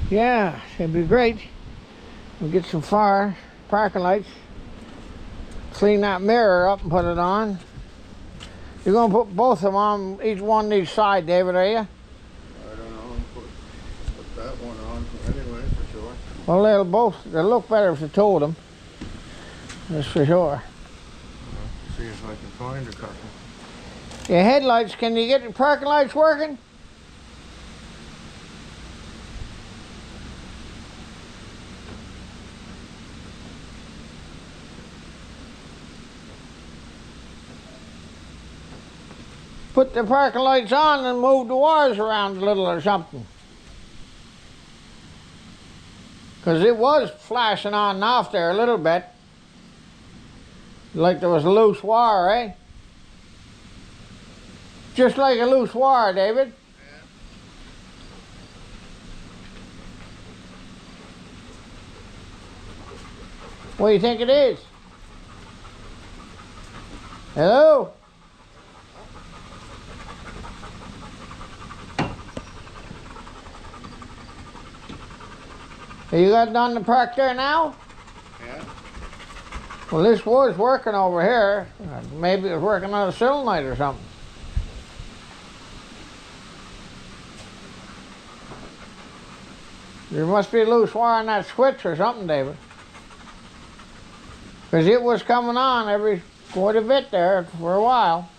Yeah, it'd be great. We'll get some parking lights. Clean that mirror up and put it on. You're going to put both of them on, each one each side, David, are you? I don't know. Put that one on anyway, for sure. Well, they'll look better if the two of them. That's for sure. See if I can find a couple. Your headlights, can you get the parking lights working? Put the parking lights on and move the wires around a little or something. Because it was flashing on and off there a little bit. Like there was a loose wire, eh? Just like a loose wire, David. Yeah. What do you think it is? Hello? You got it on the park there now? Yeah. Well, this was working over here. Maybe it was working on a solenoid or something. There must be a loose wire on that switch or something, David. Because it was coming on quite a bit there for a while.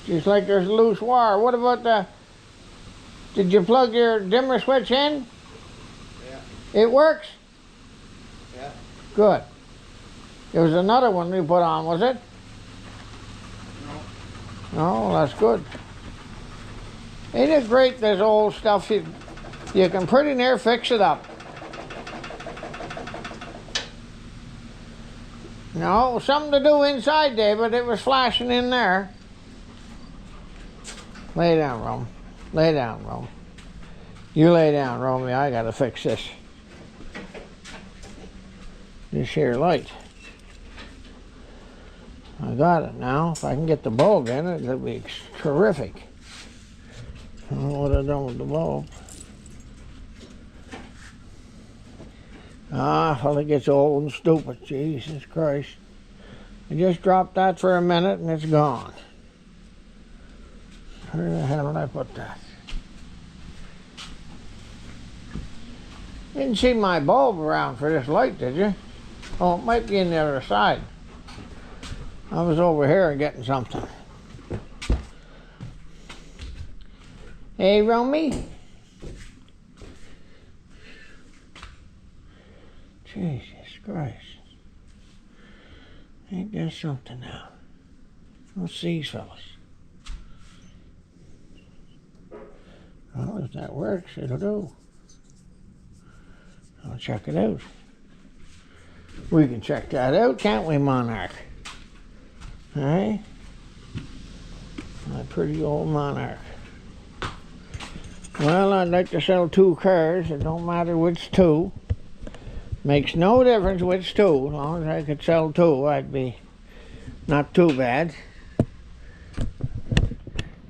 Just like there's a loose wire. What about did you plug your dimmer switch in? Yeah. It works? Yeah. Good. There was another one you put on, was it? No. Oh, that's good. Ain't it great, this old stuff? You can pretty near fix it up. No, something to do inside, David. It was flashing in there. Lay down, Rome. Lay down, Rome. You lay down, Romeo. I gotta fix this. This here light. I got it now. If I can get the bulb in it, it'll be terrific. I don't know what I've done with the bulb. Well, it gets old and stupid. Jesus Christ. I just dropped that for a minute and it's gone. Where the hell did I put that? Didn't see my bulb around for this light, did you? Oh, it might be in the other side. I was over here getting something. Hey, Romy? Jesus Christ. Ain't there something now? What's these fellas? Well, if that works, it'll do. I'll check it out. We can check that out, can't we, Monarch? Hey? My pretty old Monarch. Well, I'd like to sell 2 cars. It don't matter which 2. Makes no difference which 2. As long as I could sell 2, I'd be not too bad.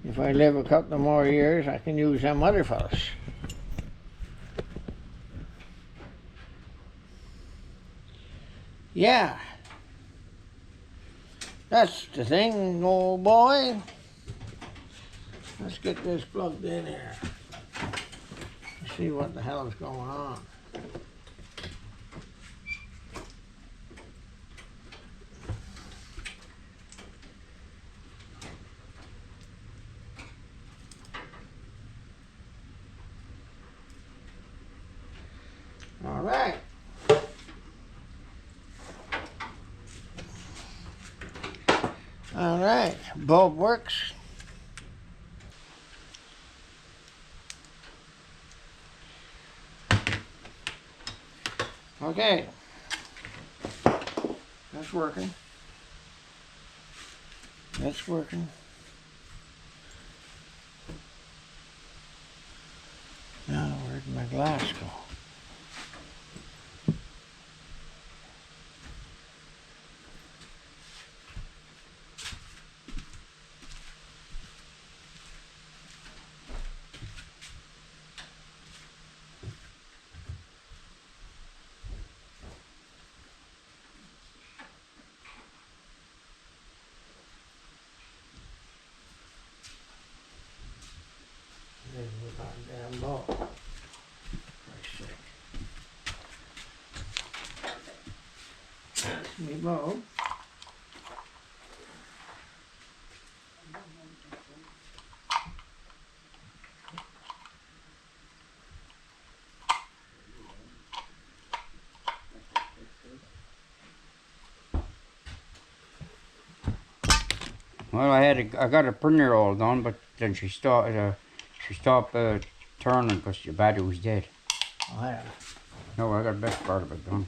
If I live a couple more years, I can use them other fellas. Yeah. That's the thing, old boy. Let's get this plugged in here. Let's see what the hell is going on. All right. All right, bulb works. Okay, that's working. That's working. Now, where'd my glass go? This is a goddamn bulb. Christ's sake. That's me bulb. Well, I got a printer all done, but then she stopped turning because the battery was dead. Oh, yeah. No, I got the best part of it done.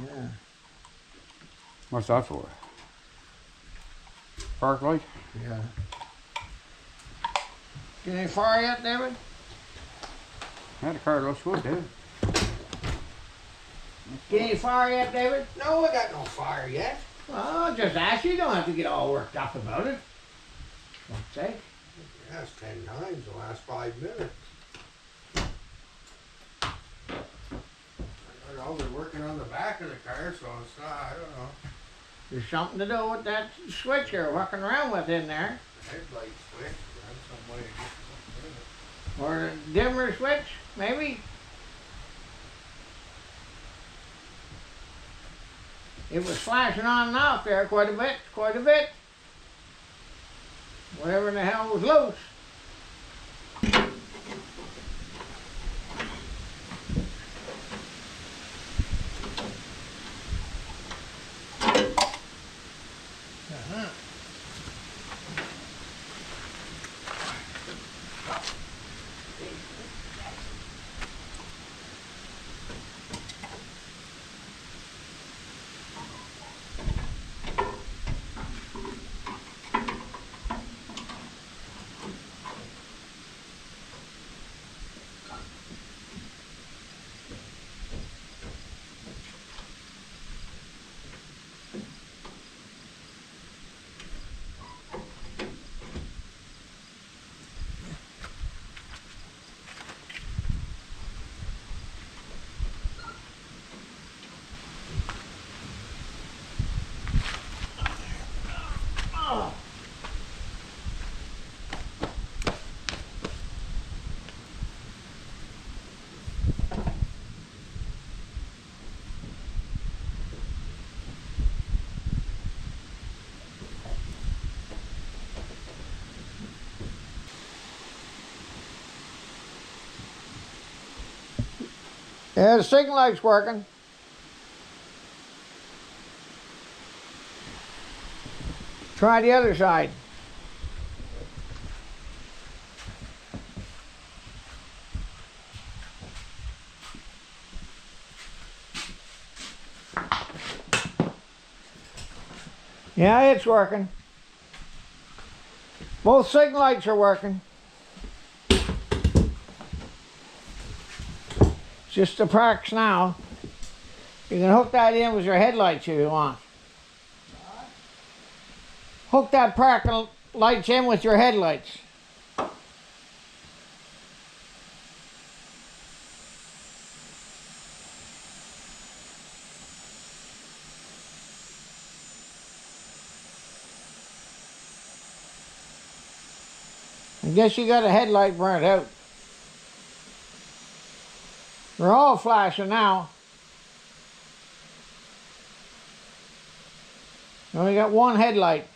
Yeah. What's that for? Park light? Yeah. Get any far yet, David? Yeah, the car looks good, dude. Get any far yet, David? No, I got no fire yet. Well, just ask you. You don't have to get all worked up about it. For fuck's sake. Yeah, it's 10 times the last 5 minutes. I don't know, they're working on the back of the car, so it's not, I don't know. There's something to do with that switch you're fucking around with in there. Headlight switch, that's some way to get something in it. Or the dimmer switch, maybe. It was flashing on and off there quite a bit. Whatever the hell was loose. Yeah, the signal light's working. Try the other side. Yeah, it's working. Both signal lights are working. Just the parks now. You can hook that in with your headlights if you want. Hook that park lights in with your headlights. I guess you got a headlight burnt out. They're all flashing now. You only got one headlight.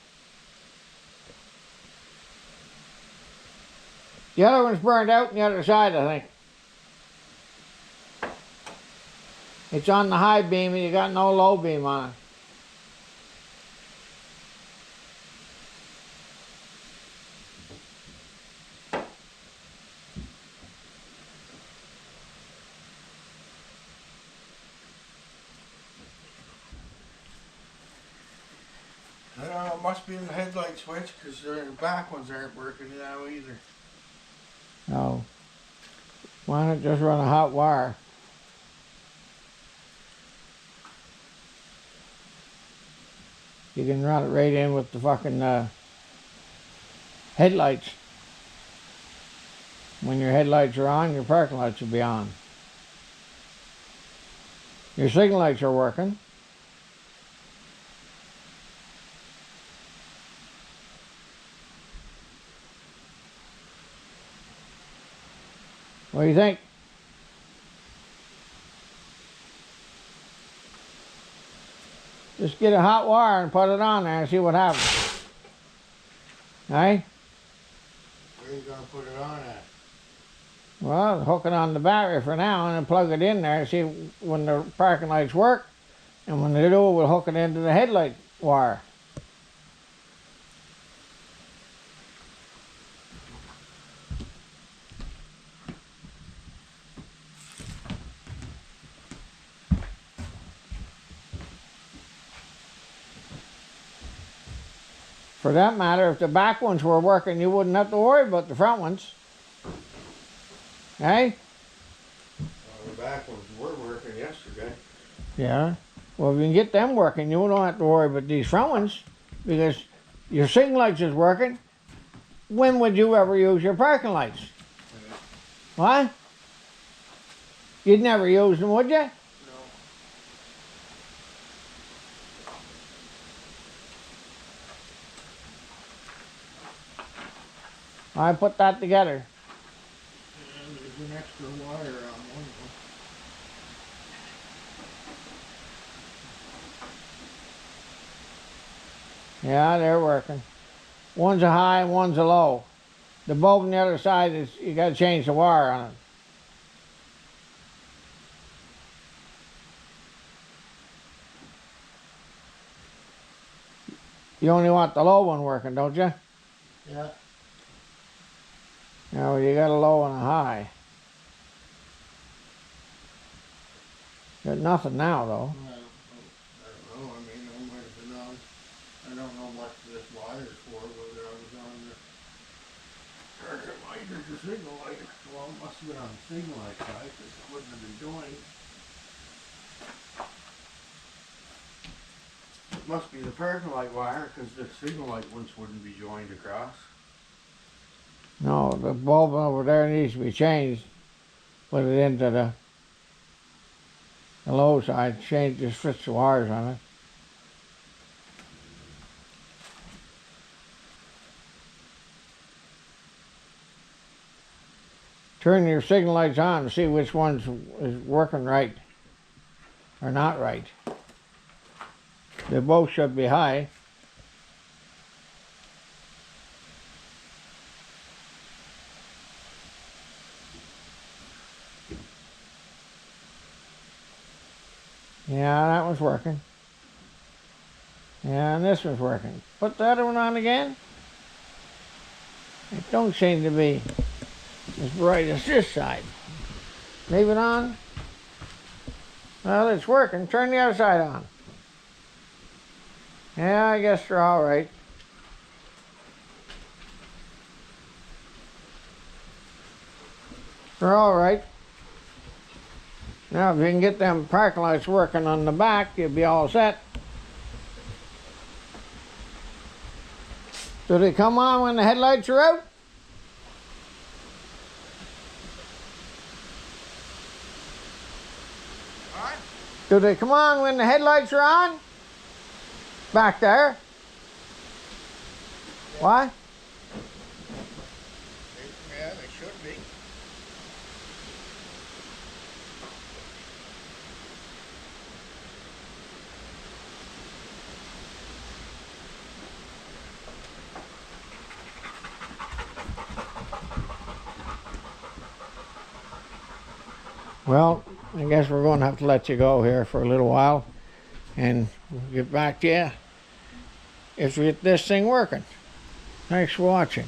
The other one's burned out on the other side, I think. It's on the high beam and you got no low beam on it. I don't know, it must be in the headlight switch because the back ones aren't working now either. No. Why not just run a hot wire? You can run it right in with the fucking headlights. When your headlights are on, your parking lights will be on. Your signal lights are working. What do you think? Just get a hot wire and put it on there and see what happens. Hey? Where are you gonna put it on at? Well, hook it on the battery for now and then plug it in there and see when the parking lights work. And when they do, we'll hook it into the headlight wire. For that matter, if the back ones were working, you wouldn't have to worry about the front ones. Hey? Well, the back ones were working yesterday. Yeah. Well, if you can get them working, you don't have to worry about these front ones because your signal lights is working. When would you ever use your parking lights? What? You'd never use them, would you? No. I put that together. And there's an extra wire on one of them. Yeah, they're working. One's a high and one's a low. The bulb on the other side is, you gotta change the wire on it. You only want the low one working, don't you? Yeah. No, you got a low and a high. Got nothing now, though. I don't know. I mean, I might have been on. I don't know what this wire's for, whether I was on the circuit light or the signal light. Well, it must have been on the signal light side because it wouldn't have been joined. It must be the parking light wire because the signal light ones wouldn't be joined across. No, the bulb over there needs to be changed. Put it into the low side. Change, just switch the wires on it. Turn your signal lights on to see which one's is working right or not right. They both should be high. Yeah, that one's working. Yeah, and this one's working. Put the other one on again. It don't seem to be as bright as this side. Leave it on. Well, it's working. Turn the other side on. Yeah, I guess they're all right. They're all right. Now, if you can get them parking lights working on the back, you'll be all set. Do they come on when the headlights are out? What? Do they come on when the headlights are on? Back there? What? Yeah, they should be. Well, I guess we're going to have to let you go here for a little while and we'll get back to you if we get this thing working. Thanks for watching.